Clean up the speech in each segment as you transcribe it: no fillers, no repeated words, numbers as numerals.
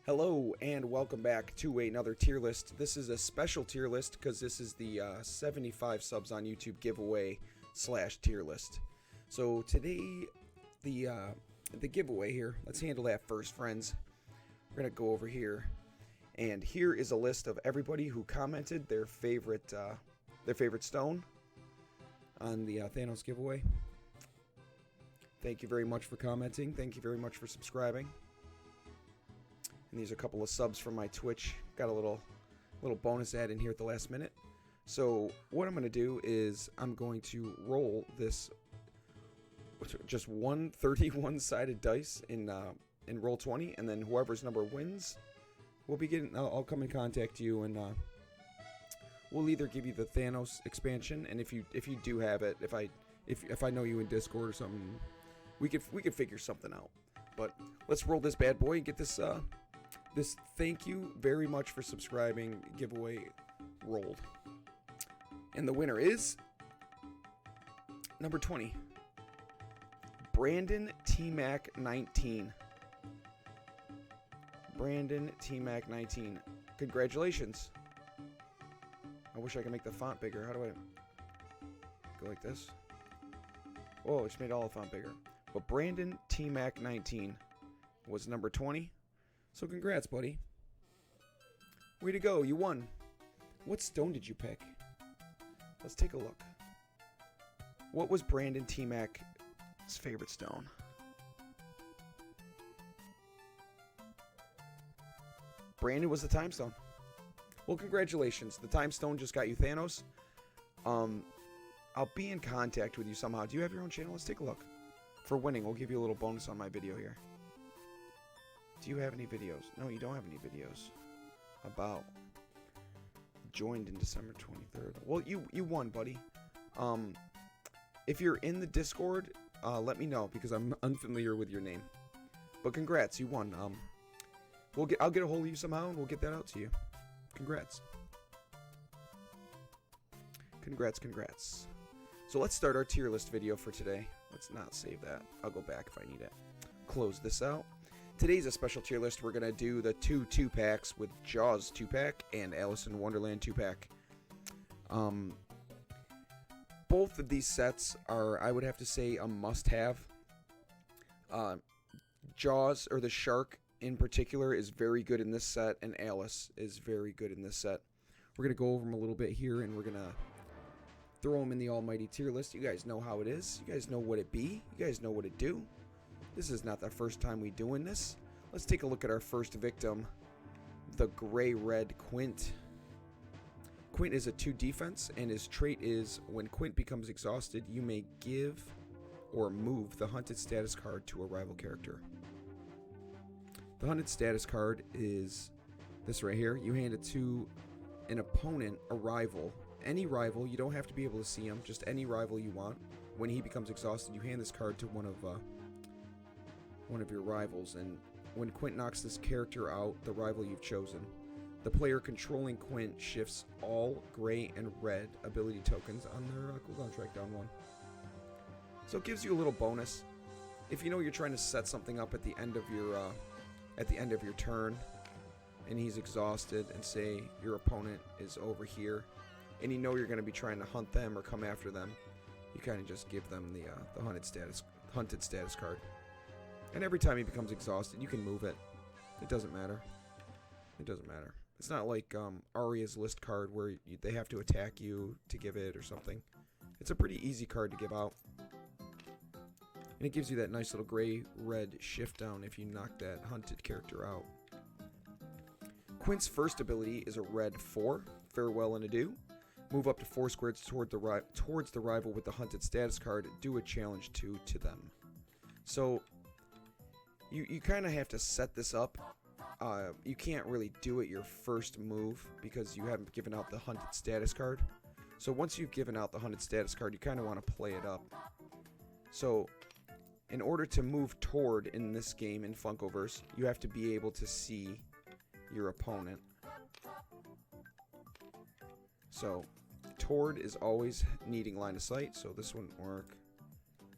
Hello and welcome back to another tier list. This is a special tier list because this is the 75 subs on YouTube giveaway / tier list. So today, the giveaway here, let's handle that first, friends. We're going to go over here, and here is a list of everybody who commented their favorite stone on the Thanos giveaway. Thank you very much for commenting. Thank you very much for subscribing. And these are a couple of subs from my Twitch. Got a little bonus ad in here at the last minute. So what I'm going to do is I'm going to roll this just one 31-sided dice in roll 20, and then whoever's number wins, we'll be getting. I'll come and contact you, and we'll either give you the Thanos expansion, and if you do have it, if I know you in Discord or something, we could figure something out. But let's roll this bad boy and get this thank you very much for subscribing giveaway rolled. And the winner is number 20, Brandon T-Mac 19. Brandon T-Mac 19. Congratulations. I wish I could make the font bigger. How do I go like this? Oh, it's made all the font bigger. But Brandon T-Mac 19 was number 20. So congrats, buddy. Way to go, you won. What stone did you pick? Let's take a look. What was Brandon T-Mac's favorite stone? Brandon was the time stone. Well, congratulations. The time stone just got you Thanos. I'll be in contact with you somehow. Do you have your own channel? Let's take a look. For winning, we'll give you a little bonus on my video here. Do you have any videos? No, you don't have any videos. About. Joined in December 23rd. Well, you won, buddy. If you're in the Discord, let me know, because I'm unfamiliar with your name. But congrats, you won. I'll get a hold of you somehow, and we'll get that out to you. Congrats. Congrats. So let's start our tier list video for today. Let's not save that. I'll go back if I need it. Close this out. Today's a special tier list. We're going to do the two 2-packs with Jaws 2-pack and Alice in Wonderland 2-pack. Both of these sets are, I would have to say, a must-have. Jaws, or the shark in particular, is very good in this set, and Alice is very good in this set. We're going to go over them a little bit here, and we're going to throw them in the almighty tier list. You guys know how it is. You guys know what it be. You guys know what it do. This is not the first time we doing this. Let's take a look at our first victim, the gray-red Quint. Quint is a 2 defense, and his trait is, when Quint becomes exhausted, you may give or move the hunted status card to a rival character. The hunted status card is this right here. You hand it to an opponent, a rival. Any rival, you don't have to be able to see him, just any rival you want. When he becomes exhausted, you hand this card to one of your rivals, and when Quint knocks this character out, the rival you've chosen, the player controlling Quint shifts all gray and red ability tokens on their cooldown track down 1. So it gives you a little bonus. If you know you're trying to set something up at the end of your turn, and he's exhausted, and say your opponent is over here, and you know you're going to be trying to hunt them or come after them, you kind of just give them the hunted status card. And every time he becomes exhausted, you can move it. It doesn't matter. It's not like Arya's list card where they have to attack you to give it or something. It's a pretty easy card to give out. And it gives you that nice little gray-red shift down if you knock that hunted character out. Quint's first ability is a red 4, Farewell and Adieu. Move up to 4 squares towards the rival with the hunted status card. Do a challenge to them. So you kind of have to set this up. You can't really do it your first move because you haven't given out the hunted status card. So once you've given out the hunted status card, you kind of want to play it up. So in order to move toward in this game in Funkoverse, you have to be able to see your opponent. So toward is always needing line of sight, so this wouldn't work.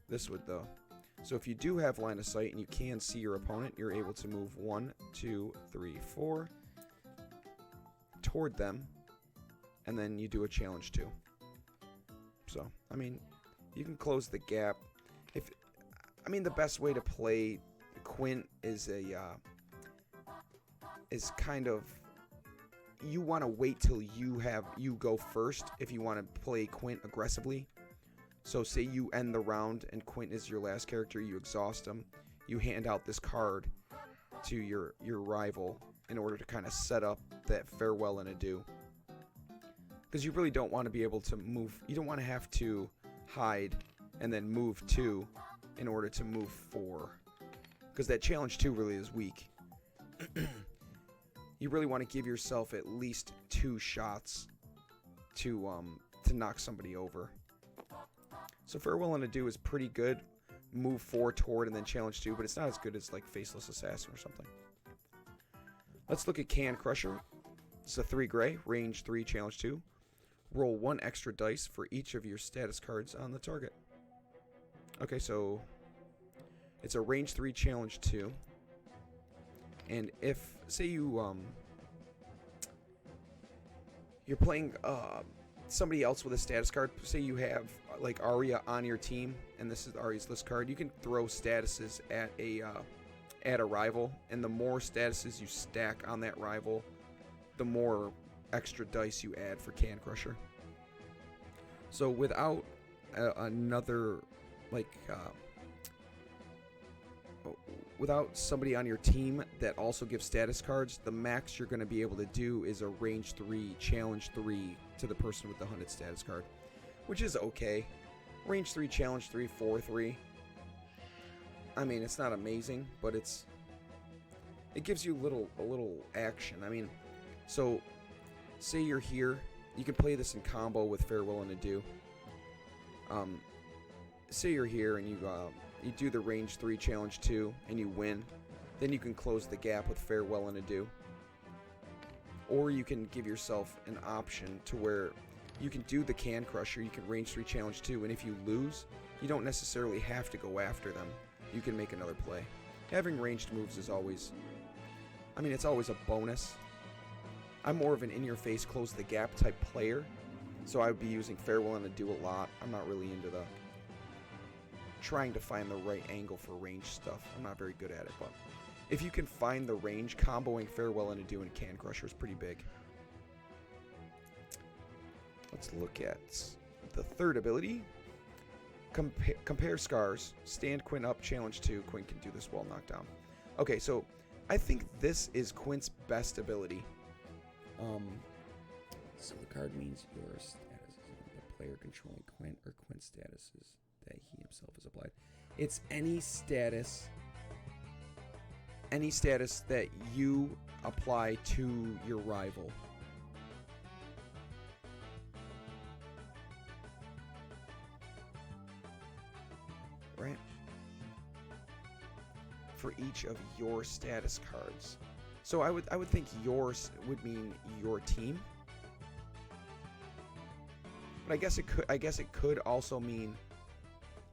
This would though. So if you do have line of sight and you can see your opponent, you're able to move 1, 2, 3, 4 toward them, and then you do a challenge 2. So, I mean, you can close the gap. The best way to play Quint is kind of, you want to wait till you go first if you want to play Quint aggressively. So say you end the round and Quint is your last character, you exhaust him, you hand out this card to your rival in order to kind of set up that farewell and adieu. Because you really don't want to be able to move, you don't want to have to hide and then move 2 in order to move 4. Because that challenge 2 really is weak. You really want to give yourself at least 2 shots to knock somebody over. So farewell and adieu is pretty good. Move 4 toward and then challenge 2, but it's not as good as like Faceless Assassin or something. Let's look at Can Crusher. It's a 3 gray, range 3, challenge 2. Roll 1 extra dice for each of your status cards on the target. Okay, so it's a range 3, challenge 2. And if, say you're playing somebody else with a status card, say you have like Arya on your team, and this is Arya's list card, you can throw statuses at a rival, and the more statuses you stack on that rival, the more extra dice you add for Can Crusher. So without without somebody on your team that also gives status cards, the max you're going to be able to do is a range 3, challenge 3 to the person with the hunted status card, which is okay. Range 3, challenge 3, 4-3. I mean, it's not amazing, but it gives you a little action. I mean, so say you're here, you can play this in combo with Farewell and Adieu. Say you're here and you do the range 3, challenge 2, and you win, then you can close the gap with Farewell and Adieu. Or you can give yourself an option to where you can do the Can Crusher, you can range 3, challenge 2, and if you lose, you don't necessarily have to go after them. You can make another play. Having ranged moves is always, it's always a bonus. I'm more of an in-your-face, close-the-gap type player, so I would be using Farewell and Adieu a lot. I'm not really into the trying to find the right angle for range stuff. I'm not very good at it, but if you can find the range, comboing Farewell and Adieu and Can Crusher is pretty big. Let's look at the third ability. Compare Scars. Stand Quint up, challenge 2. Quint can do this while knocked down. Okay, so I think this is Quint's best ability. So the card means your status is the player controlling Quint or Quint statuses that he himself is applied. It's any status that you apply to your rival. Right? For each of your status cards. So I would think yours would mean your team. But I guess it could also mean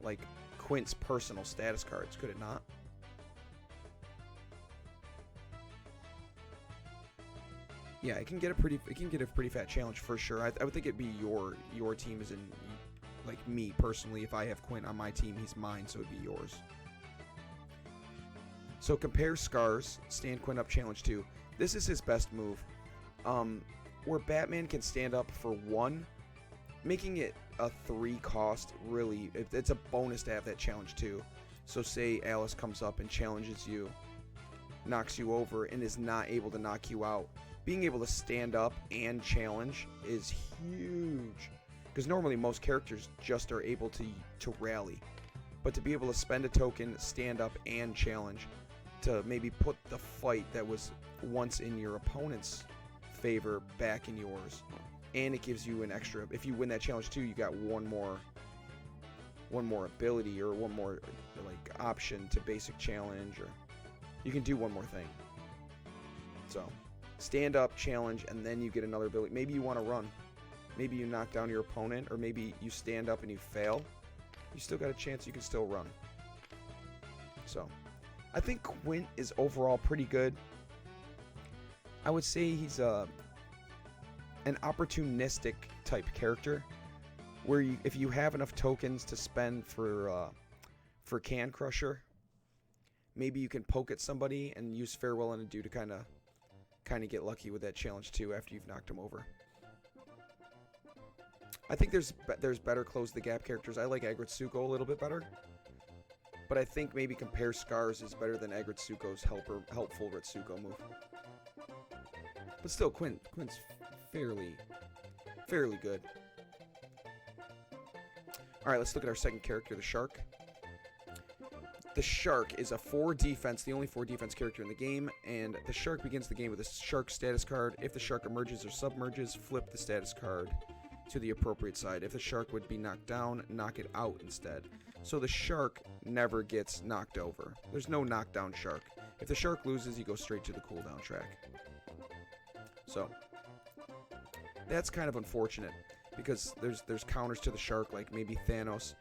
like Quint's personal status cards, could it not? Yeah, it can get a pretty fat challenge for sure. I would think it'd be your team, as in like me personally. If I have Quint on my team, he's mine, so it'd be yours. So compare Scars, stand Quint up, challenge 2. This is his best move, where Batman can stand up for 1, making it a 3 cost. Really, it's a bonus to have that challenge 2. So say Alice comes up and challenges you, knocks you over, and is not able to knock you out. Being able to stand up and challenge is huge, because normally most characters just are able to rally, but to be able to spend a token, stand up, and challenge to maybe put the fight that was once in your opponent's favor back in yours, and it gives you an extra. If you win that challenge 2, you got one more ability or one more like option to basic challenge, or you can do one more thing. So stand up, challenge, and then you get another ability. Maybe you want to run. Maybe you knock down your opponent, or maybe you stand up and you fail. You still got a chance, you can still run. So, I think Quint is overall pretty good. I would say he's an opportunistic type character, where if you have enough tokens to spend for Can Crusher, maybe you can poke at somebody and use Farewell and Adieu to kind of get lucky with that challenge too after you've knocked them over. I think there's better close the gap characters. I like Agritsuko a little bit better, but I think maybe Compare Scars is better than Agritsuko's helpful Ritsuko move. But still, Quint's fairly good. All right, let's look at our second character, the Shark. The Shark is a 4 defense, the only 4 defense character in the game, and the Shark begins the game with a Shark status card. If the Shark emerges or submerges, flip the status card to the appropriate side. If the Shark would be knocked down, knock it out instead. So the Shark never gets knocked over. There's no knockdown Shark. If the Shark loses, you go straight to the cooldown track. So that's kind of unfortunate, because there's counters to the Shark, like maybe Thanos.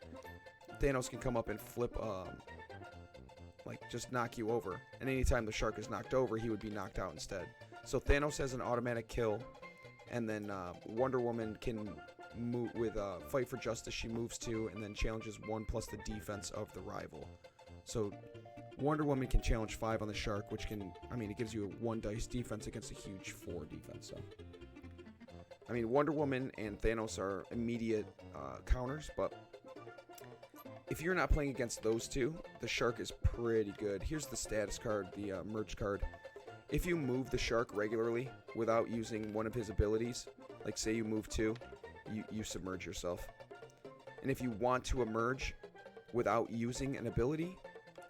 Thanos can come up and flip, like just knock you over. And anytime the Shark is knocked over, he would be knocked out instead. So Thanos has an automatic kill, and then Wonder Woman can move with Fight for Justice. She moves 2 and then challenges 1 plus the defense of the rival. So Wonder Woman can challenge 5 on the Shark, which can, I mean, it gives you a 1 dice defense against a huge 4 defense. So, I mean, Wonder Woman and Thanos are immediate counters, but if you're not playing against those two, the Shark is pretty good. Here's the status card, the merge card. If you move the Shark regularly without using one of his abilities, like say you move 2, you submerge yourself. And if you want to emerge without using an ability,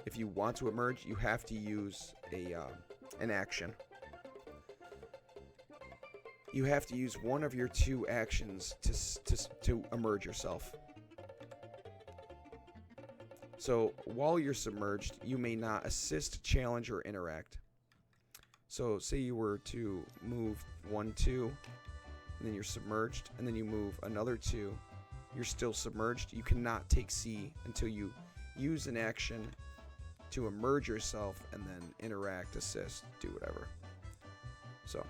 if you want to emerge, you have to use an action. You have to use one of your 2 actions to emerge yourself. So while you're submerged, you may not assist, challenge, or interact. So say you were to move 1, 2, and then you're submerged, and then you move another 2, you're still submerged. You cannot take C until you use an action to emerge yourself and then interact, assist, do whatever. So,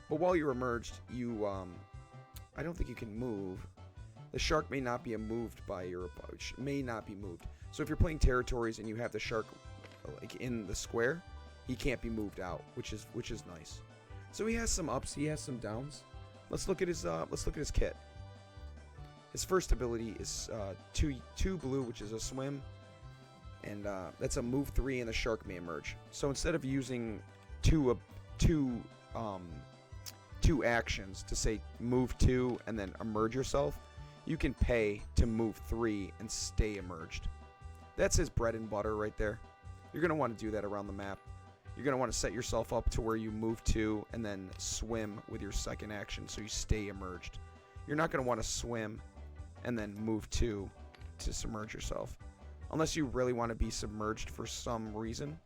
but while you're emerged, you I don't think you can move. The Shark may not be moved by your opponent. May not be moved. So if you're playing territories and you have the Shark like in the square, he can't be moved out, which is nice. So he has some ups, he has some downs. Let's look at his kit. His first ability is 2 blue, which is a swim, and that's a move 3, and the Shark may emerge. So instead of using two actions to say move 2 and then emerge yourself, you can pay to move 3 and stay emerged. That's his bread and butter right there. You're going to want to do that around the map. You're going to want to set yourself up to where you move 2 and then swim with your second action so you stay emerged. You're not going to want to swim and then move 2 to submerge yourself, unless you really want to be submerged for some reason.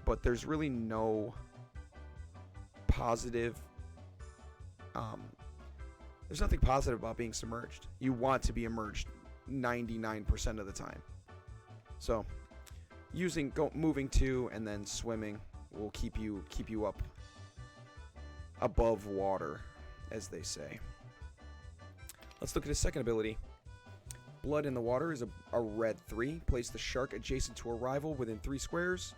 But there's really no positive, there's nothing positive about being submerged. You want to be emerged 99% of the time. So moving 2 and then swimming will keep you up above water, as they say. Let's look at his second ability. Blood in the Water is a red 3. Place the Shark adjacent to a rival within 3 squares,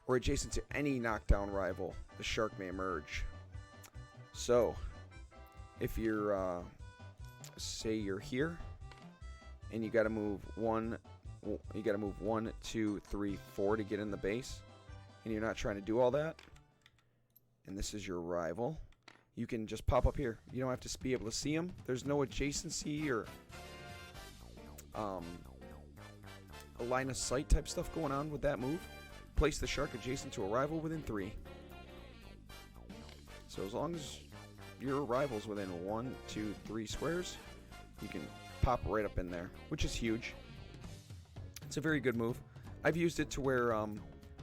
or adjacent to any knockdown rival. The Shark may emerge. So, if you're, say you're here, and you gotta move 1, 2, 3, 4 to get in the base, and you're not trying to do all that, and this is your rival, you can just pop up here. You don't have to be able to see him. There's no adjacency or a line of sight type stuff going on with that move. Place the Shark adjacent to a rival within 3. So as long as your rival's within 1, 2, 3 squares, you can pop right up in there, which is huge. It's a very good move. I've used it to where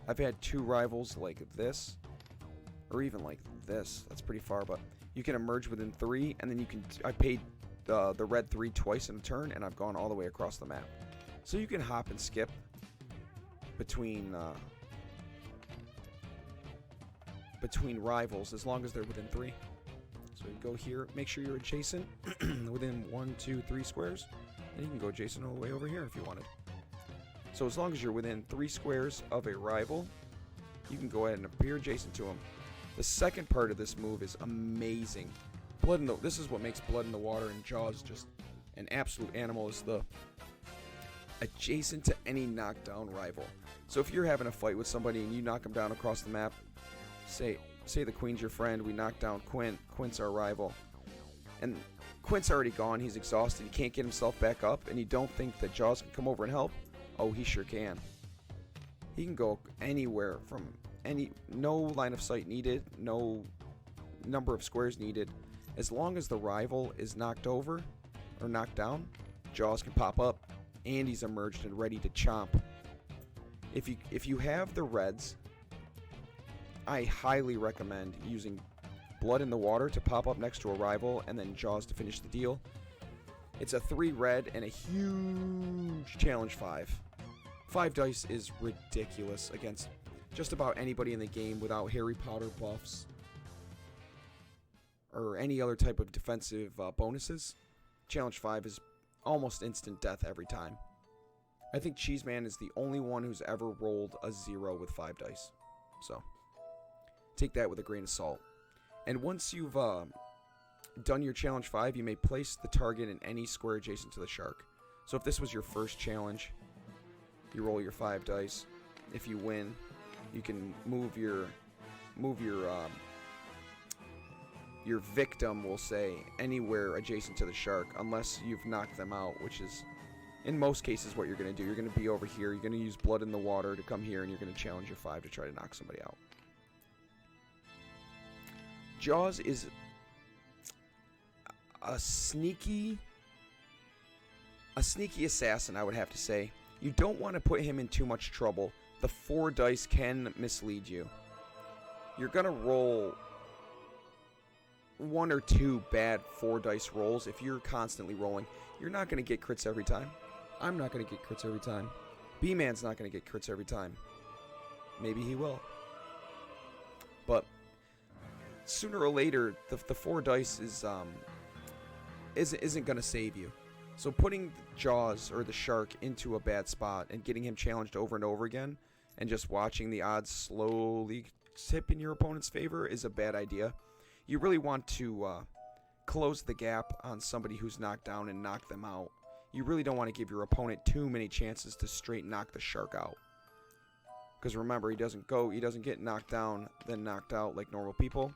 I've had 2 rivals like this, or even like this. That's pretty far, but you can emerge within 3, and then you can. I paid the red 3 twice in a turn, and I've gone all the way across the map. So you can hop and skip between rivals as long as they're within 3. So you go here, make sure you're adjacent within 1, 2, 3 squares, and you can go adjacent all the way over here if you wanted. So as long as you're within 3 squares of a rival, you can go ahead and appear adjacent to them. The second part of this move is amazing. This is what makes Blood in the Water and Jaws just an absolute animal, is the adjacent to any knockdown rival. So if you're having a fight with somebody and you knock them down across the map, say the Queen's your friend, we knock down Quint's our rival, and Quint's already gone, he's exhausted, he can't get himself back up, and you don't think that Jaws can come over and help? Oh, he sure can. He can go anywhere from no line of sight needed, no number of squares needed. As long as the rival is knocked over or knocked down, Jaws can pop up and he's emerged and ready to chomp. If you have the reds, I highly recommend using Blood in the Water to pop up next to a rival and then Jaws to finish the deal. It's a 3 red and a huge challenge 5. 5 dice is ridiculous against just about anybody in the game without Harry Potter buffs or any other type of defensive bonuses. Challenge 5 is almost instant death every time. I think Cheeseman is the only one who's ever rolled a 0 with 5 dice. So take that with a grain of salt. And once you've done your challenge 5, you may place the target in any square adjacent to the shark. So if this was your first challenge, you roll your 5 dice. If you win, you can move your victim, we'll say, anywhere adjacent to the shark, unless you've knocked them out, which is in most cases what you're going to do. You're going to be over here, you're going to use Blood in the Water to come here, and you're going to challenge your 5 to try to knock somebody out. Jaws is a sneaky assassin, I would have to say. You don't want to put him in too much trouble. The 4 dice can mislead you. You're going to roll 1 or 2 bad 4 dice rolls. If you're constantly rolling, you're not going to get crits every time. I'm not going to get crits every time. B-Man's not going to get crits every time. Maybe he will. But sooner or later, the 4 dice isn't going to save you. So putting Jaws or the shark into a bad spot and getting him challenged over and over again and just watching the odds slowly tip in your opponent's favor is a bad idea. You really want to close the gap on somebody who's knocked down and knock them out. You really don't want to give your opponent too many chances to straight knock the shark out. Because remember, he doesn't get knocked down, then knocked out like normal people.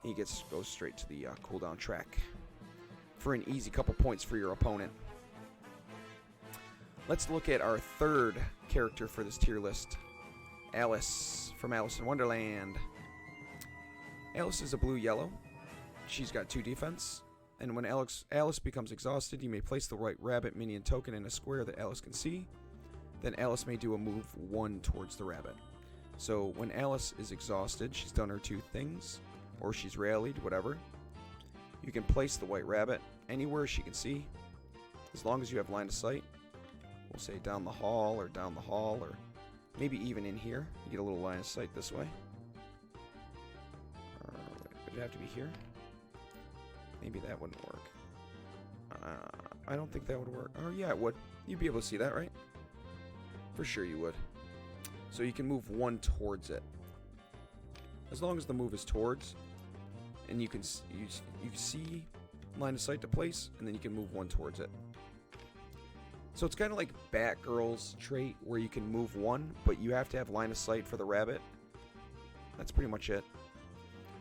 He goes straight to the cooldown track for an easy couple points for your opponent. Let's look at our third character for this tier list, Alice from Alice in Wonderland. Alice is a blue-yellow. She's got 2 defense. And when Alice becomes exhausted, you may place the white rabbit minion token in a square that Alice can see. Then Alice may do a move 1 towards the rabbit. So when Alice is exhausted, she's done her 2 things, or she's rallied, whatever. You can place the white rabbit anywhere she can see, as long as you have line of sight. We'll say down the hall, or maybe even in here. You get a little line of sight this way. Would it have to be here? Maybe that wouldn't work. I don't think that would work. Oh yeah, it would. You'd be able to see that, right? For sure you would. So you can move 1 towards it. As long as the move is towards, and you can see line of sight to place, and then you can move 1 towards it. So it's kind of like Batgirl's trait, where you can move 1, but you have to have line of sight for the rabbit. That's pretty much it.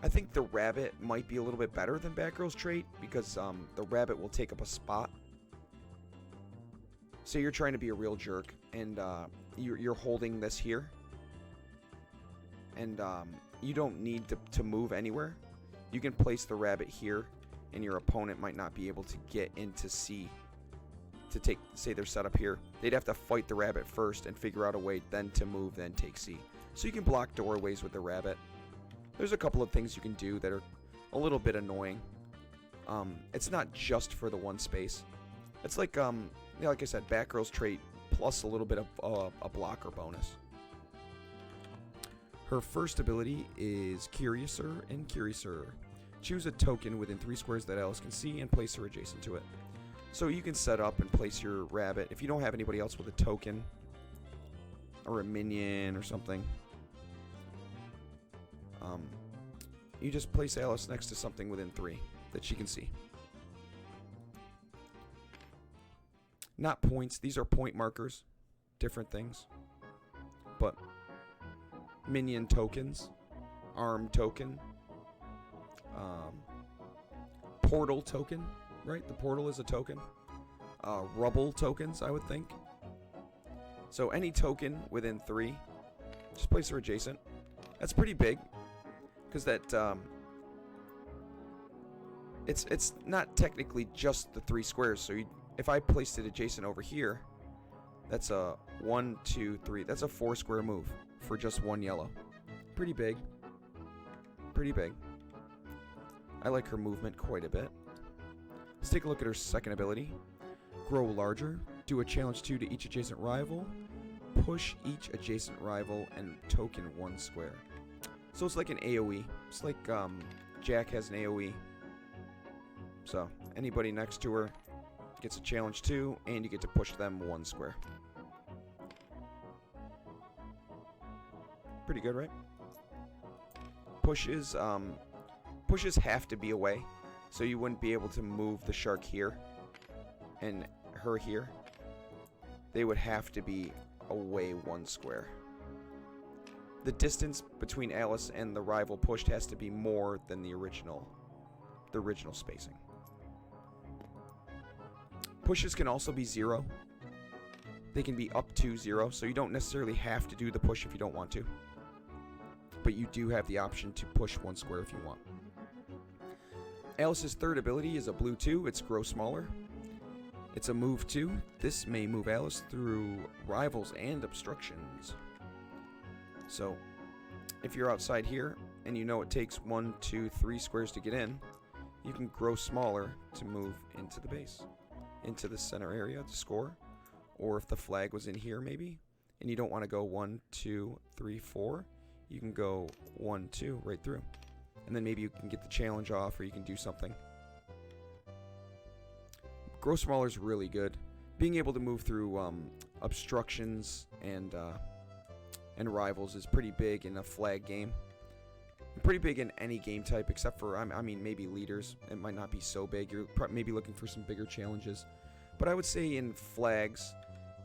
I think the rabbit might be a little bit better than Batgirl's trait, because the rabbit will take up a spot. So you're trying to be a real jerk, and you're holding this here, and you don't need to move anywhere. You can place the rabbit here, and your opponent might not be able to get into C to take, say they're set up here. They'd have to fight the rabbit first and figure out a way then to move, then take C. So you can block doorways with the rabbit. There's a couple of things you can do that are a little bit annoying. It's not just for the 1 space. It's like, like I said, Batgirl's trait plus a little bit of a blocker bonus. Her first ability is Curiouser and Curiouser. Choose a token within 3 squares that Alice can see and place her adjacent to it. So you can set up and place your rabbit. If you don't have anybody else with a token or a minion or something, you just place Alice next to something within 3 that she can see. Not points. These are point markers. Different things. But minion tokens, arm token, portal token, right? The portal is a token. Rubble tokens, I would think. So any token within 3, just place her adjacent. That's pretty big, because that it's not technically just the 3 squares. So if I placed it adjacent over here, that's a 1, 2, 3. That's a 4 square move for just 1 yellow. Pretty big. Pretty big. I like her movement quite a bit. Let's take a look at her second ability. Grow larger. Do a challenge 2 to each adjacent rival. Push each adjacent rival and token 1 square. So it's like an AoE. It's like Jack has an AoE. So anybody next to her gets a challenge 2, and you get to push them 1 square. Pretty good, right? Pushes have to be away, so you wouldn't be able to move the shark here and her here. They would have to be away 1 square. The distance between Alice and the rival pushed has to be more than the original spacing. Pushes can also be 0. They can be up to 0, so you don't necessarily have to do the push if you don't want to. But you do have the option to push 1 square if you want. Alice's third ability is a blue 2. It's grow smaller. It's a move 2. This may move Alice through rivals and obstructions. So, if you're outside here and you know it takes 1, 2, 3 squares to get in, you can grow smaller to move into the base, into the center area to score. Or if the flag was in here maybe, and you don't want to go 1, 2, 3, 4, you can go 1, 2 right through. And then maybe you can get the challenge off, or you can do something. Grow smaller is really good. Being able to move through obstructions and rivals is pretty big in a flag game. Pretty big in any game type, except for, I mean, maybe leaders. It might not be so big. You're maybe looking for some bigger challenges. But I would say in flags,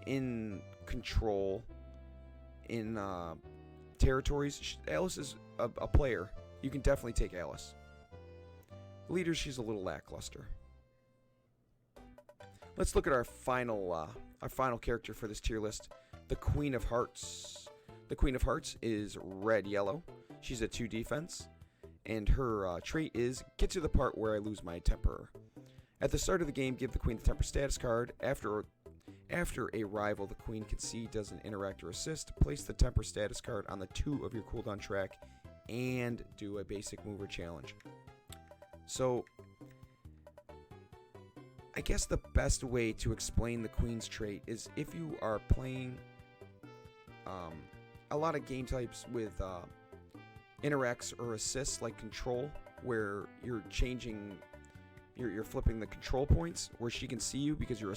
in control, in territories, Alice is a player. You can definitely take Alice. Leaders, she's a little lackluster. Let's look at our final character for this tier list, the Queen of Hearts. The Queen of Hearts is red-yellow. She's a 2 defense, and her trait is get to the part where I lose my temper. At the start of the game, give the Queen the temper status card. After a rival the Queen can see doesn't interact or assist, place the temper status card on the 2 of your cooldown track and do a basic move or challenge. So, I guess the best way to explain the Queen's trait is if you are playing a lot of game types with interacts or assists like control, where you're changing, you're flipping the control points where she can see you because you're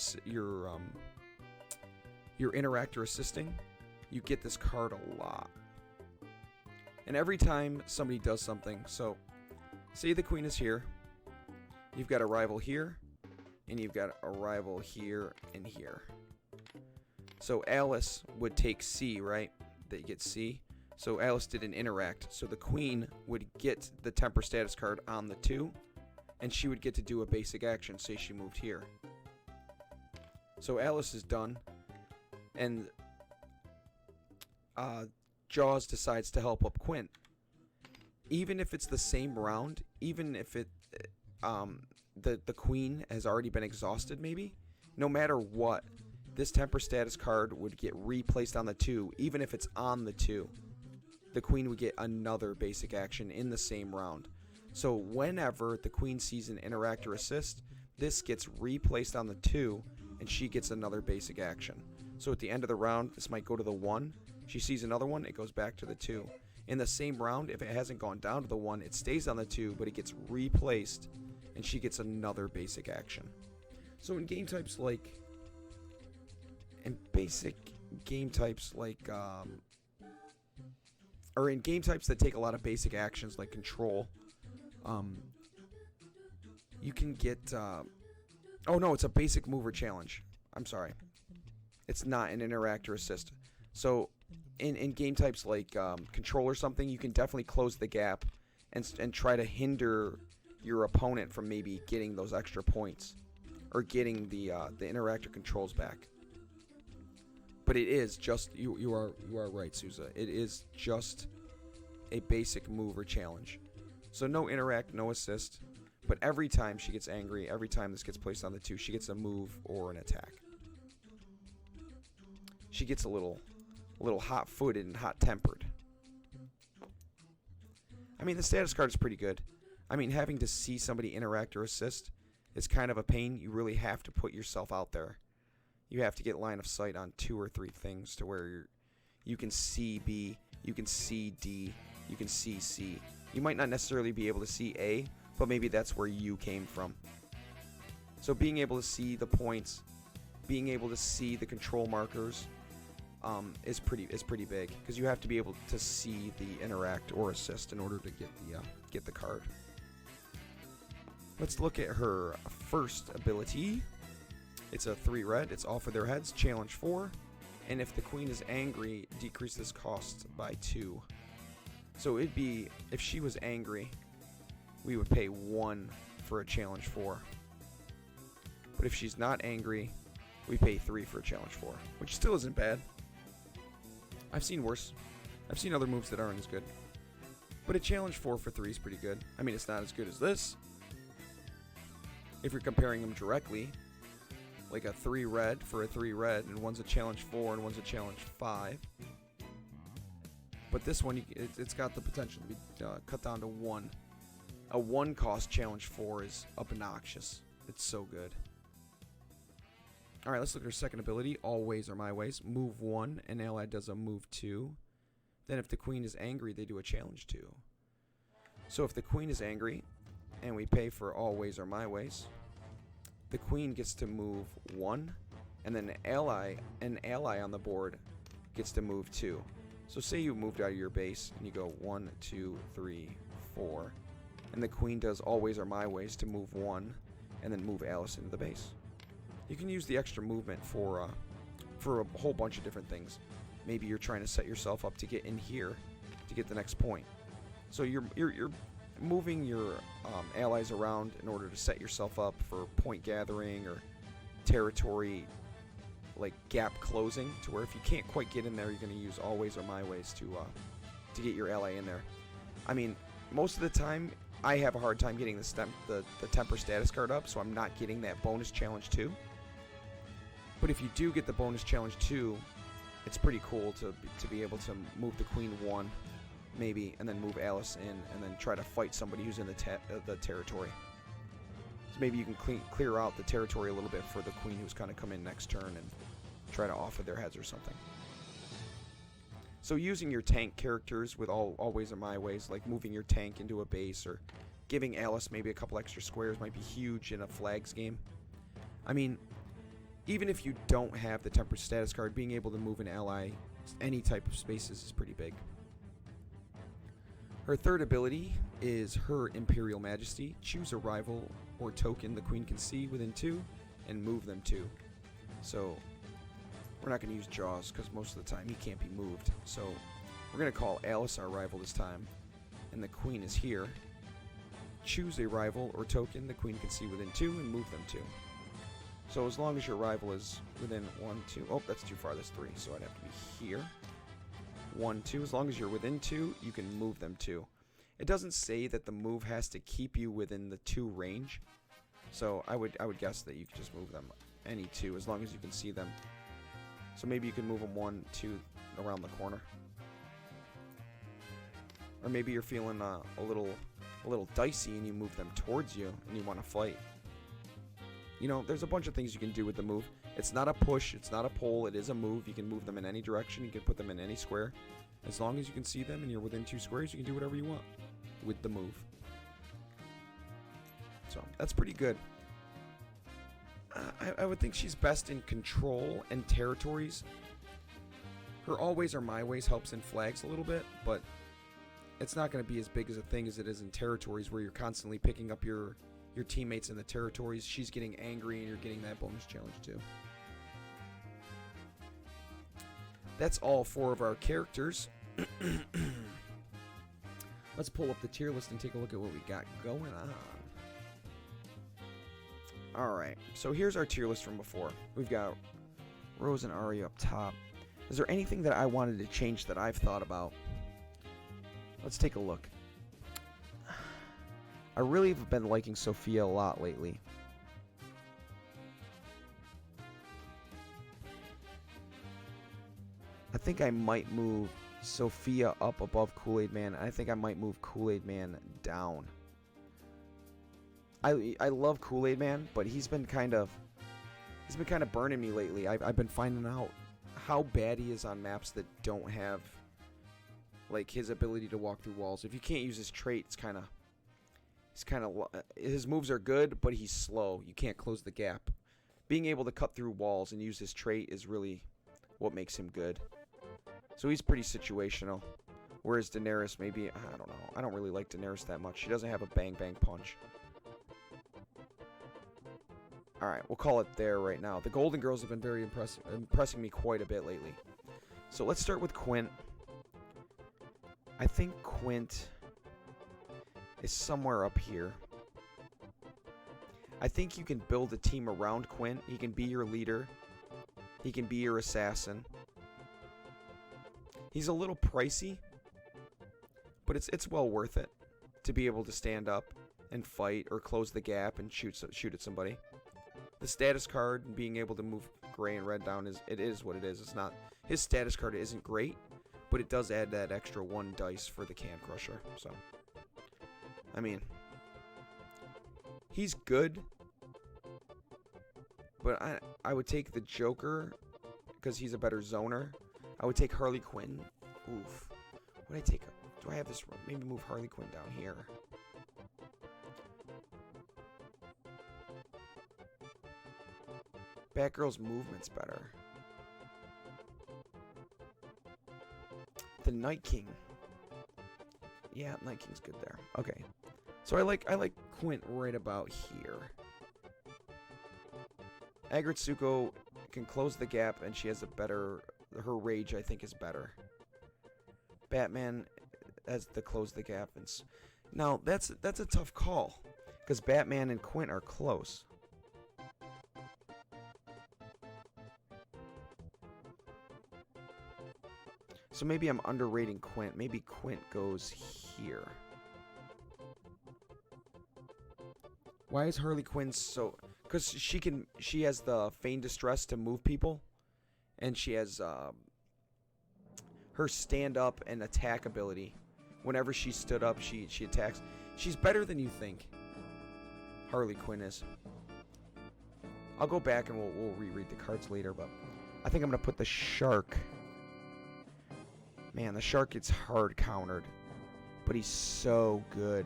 interact or assisting, you get this card a lot. And every time somebody does something, so say the Queen is here, you've got a rival here, and you've got a rival here and here. So Alice would take C, right? They get C. So Alice did an interact. So the Queen would get the temper status card on the 2, and she would get to do a basic action. Say she moved here. So Alice is done, and Jaws decides to help up Quinn. Even if it's the same round, even if it the Queen has already been exhausted, maybe, no matter what, this temper status card would get replaced on the 2, even if it's on the 2. The Queen would get another basic action in the same round. So whenever the Queen sees an interact or assist, this gets replaced on the 2, and she gets another basic action. So at the end of the round, this might go to the 1. She sees another 1, it goes back to the 2. In the same round, if it hasn't gone down to the 1, it stays on the 2, but it gets replaced, and she gets another basic action. So in game types like... In basic game types like... or in game types that take a lot of basic actions like control, you can get... oh no, it's a basic mover challenge. I'm sorry. It's not an interact or assist. So in game types like control or something, you can definitely close the gap and try to hinder your opponent from maybe getting those extra points or getting the interact or controls back. But it is just you are right, Souza. It is just a basic mover challenge. So no interact, no assist. But every time she gets angry, every time this gets placed on the 2, she gets a move or an attack. She gets a little hot-footed and hot-tempered. I mean, the status card is pretty good. I mean, having to see somebody interact or assist is kind of a pain. You really have to put yourself out there. You have to get line of sight on 2 or 3 things to where you can see B, you can see D, you can see C. You might not necessarily be able to see A, but maybe that's where you came from. So being able to see the points, being able to see the control markers, is pretty big, because you have to be able to see the interact or assist in order to get the card. Let's look at her first ability. It's a 3 red. It's all for their heads. Challenge 4, and if the queen is angry, decrease this cost by 2. So it'd be, if she was angry, we would pay 1 for a challenge 4. But if she's not angry, we pay 3 for a challenge 4, which still isn't bad. I've seen worse. I've seen other moves that aren't as good. But a challenge 4 for 3 is pretty good. I mean, it's not as good as this. If you're comparing them directly, like a 3 red for a 3 red, and one's a challenge 4 and one's a challenge 5. But this one, it's got the potential to be cut down to 1. A 1 cost challenge 4 is obnoxious. It's so good. Alright, let's look at her second ability. All ways are my ways. Move 1, an ally does a move 2. Then if the queen is angry, they do a challenge 2. So if the queen is angry, and we pay for all ways are my ways, the queen gets to move 1, and then an ally on the board gets to move 2. So say you moved out of your base, and you go 1, 2, 3, 4, and the queen does all ways are my ways to move 1, and then move Alice into the base. You can use the extra movement for a whole bunch of different things. Maybe you're trying to set yourself up to get in here to get the next point. So you're moving your allies around in order to set yourself up for point gathering or territory like gap closing, to where if you can't quite get in there, you're going to use all ways or my ways to get your ally in there. I mean, most of the time I have a hard time getting the temper status card up, so I'm not getting that bonus challenge 2. But if you do get the bonus challenge 2, it's pretty cool to be able to move the queen 1, maybe, and then move Alice in, and then try to fight somebody who's in the territory. So maybe you can clear out the territory a little bit for the queen who's kind of come in next turn and try to offer their heads or something. So using your tank characters with all ways are my ways, like moving your tank into a base or giving Alice maybe a couple extra squares, might be huge in a flags game. I mean, even if you don't have the temper status card, being able to move an ally any type of spaces is pretty big. Her third ability is her Imperial Majesty. Choose a rival or token the queen can see within 2 and move them 2. So we're not going to use Jaws because most of the time he can't be moved. So we're going to call Alice our rival this time, and the queen is here. Choose a rival or token the queen can see within 2 and move them 2. So as long as your rival is within 1, 2... Oh, that's too far. That's 3. So I'd have to be here. 1, 2. As long as you're within 2, you can move them 2. It doesn't say that the move has to keep you within the 2 range. So I would guess that you could just move them any 2 as long as you can see them. So maybe you can move them 1, 2 around the corner. Or maybe you're feeling a little dicey and you move them towards you and you want to fight. You know, there's a bunch of things you can do with the move. It's not a push, it's not a pull, it is a move. You can move them in any direction, you can put them in any square. As long as you can see them and you're within 2 squares, you can do whatever you want with the move. So, that's pretty good. I would think she's best in control and territories. Her always or my ways helps in flags a little bit, but it's not going to be as big as a thing as it is in territories where you're constantly picking up your teammates in the territories. She's getting angry and you're getting that bonus challenge too. That's all 4 of our characters. Let's pull up the tier list and take a look at what we got going on. Alright, so here's our tier list from before. We've got Rose and Ari up top. Is there anything that I wanted to change that I've thought about? Let's take a look. I really have been liking Sophia a lot lately. I think I might move Sophia up above Kool-Aid Man. I think I might move Kool-Aid Man down. I love Kool-Aid Man, but he's been kind of burning me lately. I've been finding out how bad he is on maps that don't have like his ability to walk through walls. If you can't use his trait, his moves are good, but he's slow. You can't close the gap. Being able to cut through walls and use his trait is really what makes him good. So he's pretty situational. Whereas Daenerys, maybe, I don't know. I don't really like Daenerys that much. She doesn't have a bang bang punch. Alright, we'll call it there right now. The Golden Girls have been very impressing me quite a bit lately. So let's start with Quint. I think Quint is somewhere up here. I think you can build a team around Quint. He can be your leader. He can be your assassin. He's a little pricey, but it's well worth it to be able to stand up and fight or close the gap and shoot at somebody. The status card and being able to move gray and red down it is what it is. It's not, his status card isn't great, but it does add that extra 1 dice for the Can Crusher. So, I mean, he's good, but I would take the Joker because he's a better zoner. I would take Harley Quinn. Oof. Would I take? Do I have this? Maybe move Harley Quinn down here. Batgirl's movement's better. The Night King. Yeah, Night King's good there. Okay. So I like Quint right about here. Agritsuko can close the gap and she has a better, her rage I think is better. Batman has to close the gap and now that's a tough call because Batman and Quint are close. So maybe I'm underrating Quint. Maybe Quint goes here. Why is Harley Quinn so... Because she has the Feign Distress to move people. And she has her stand up and attack ability. Whenever she stood up, she attacks. She's better than you think. Harley Quinn is. I'll go back and we'll reread the cards later, but I think I'm going to put the Shark... Man, the Shark gets hard countered, but he's so good.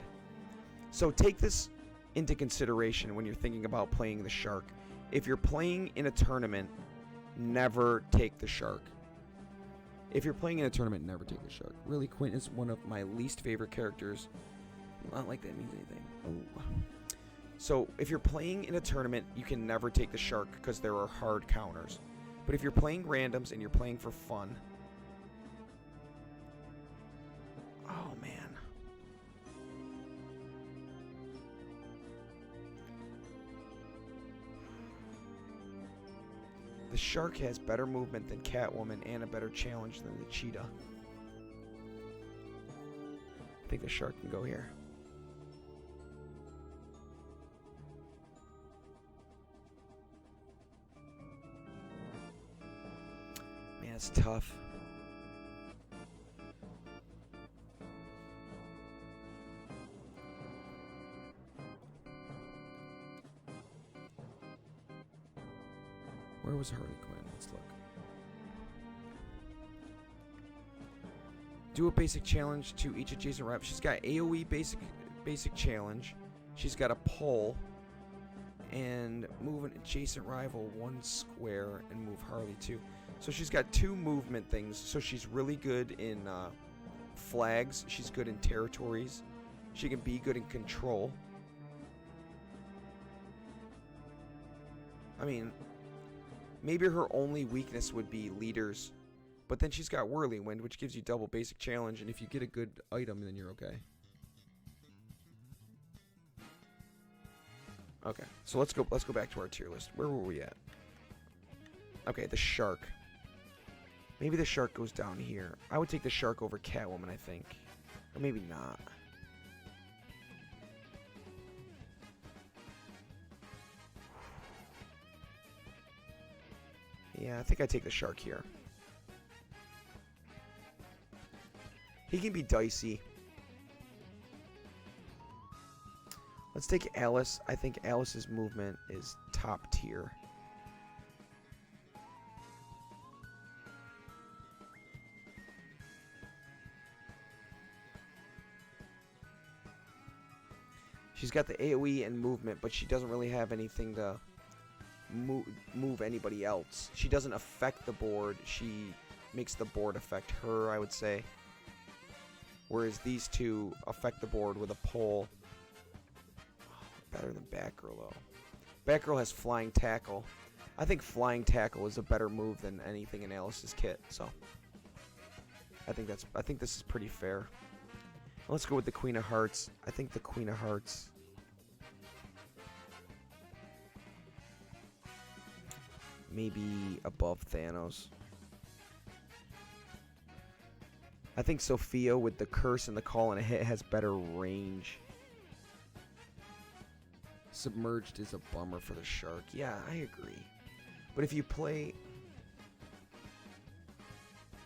So take this into consideration when you're thinking about playing the Shark. If you're playing in a tournament, never take the Shark. If you're playing in a tournament, never take the Shark. Really, Quint is one of my least favorite characters. Not like that means anything. Oh. So if you're playing in a tournament, you can never take the Shark because there are hard counters. But if you're playing randoms and you're playing for fun... Oh, man. The Shark has better movement than Catwoman and a better challenge than the Cheetah. I think the Shark can go here. Man, it's tough. Where was Harley Quinn? Let's look. Do a basic challenge to each adjacent rival. She's got AoE basic challenge. She's got a pull. And move an adjacent rival 1 square and move Harley 2. So she's got 2 movement things. So she's really good in flags. She's good in territories. She can be good in control. I mean, maybe her only weakness would be leaders. But then she's got Whirlwind, which gives you double basic challenge. And if you get a good item, then you're okay. Okay, so let's go back to our tier list. Where were we at? Okay, the shark. Maybe the shark goes down here. I would take the shark over Catwoman, I think. Or maybe not. Yeah, I think I take the shark here. He can be dicey. Let's take Alice. I think Alice's movement is top tier. She's got the AoE and movement, but she doesn't really have anything to move anybody else. She doesn't affect the board. She makes the board affect her, I would say. Whereas these two affect the board with a pull. Better than Batgirl, though. Batgirl has Flying Tackle. I think Flying Tackle is a better move than anything in Alice's kit, so I think this is pretty fair. Let's go with the Queen of Hearts. I think the Queen of Hearts maybe above Thanos. I think Sophia with the curse and the call and a hit has better range. Submerged is a bummer for the shark. Yeah, I agree. But if you play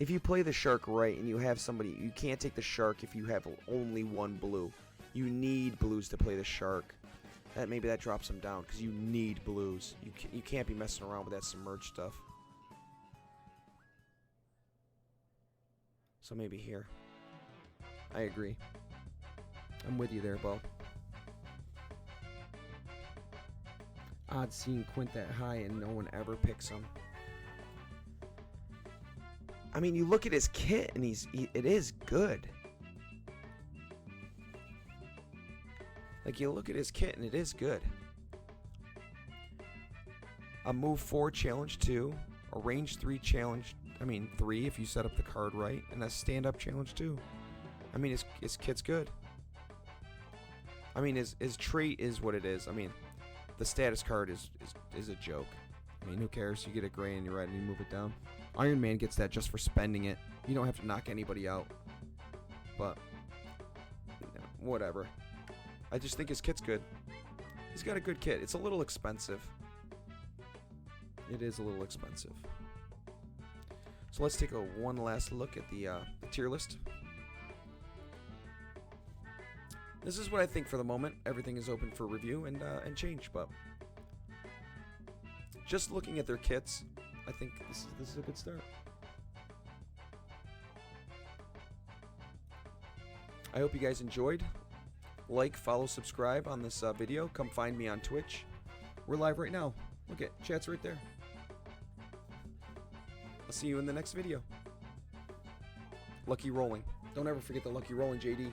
the shark right and you have somebody, you can't take the shark if you have only 1 blue. You need blues to play the shark. Maybe that drops them down because you need blues. You can't be messing around with that submerged stuff. So maybe here. I agree. I'm with you there, Bo. Odd seeing Quint that high and no one ever picks him. I mean, you look at his kit and it is good. Like, you look at his kit and it is good. A move 4 challenge 2, a range 3 challenge, 3 if you set up the card right, and a stand up challenge 2. I mean, his kit's good. I mean, his trait is what it is. I mean, the status card is a joke. I mean, who cares? You get a gray and you're right and you move it down. Iron Man gets that just for spending it. You don't have to knock anybody out. But, whatever. I just think his kit's good. He's got a good kit. It's a little expensive. It is a little expensive. So let's take one last look at the tier list. This is what I think for the moment. Everything is open for review and change, but just looking at their kits, I think this is a good start. I hope you guys enjoyed. Like, follow, subscribe on this video. Come find me on Twitch. We're live right now. Look at chat's right there. I'll see you in the next video. Lucky rolling. Don't ever forget the lucky rolling, JD.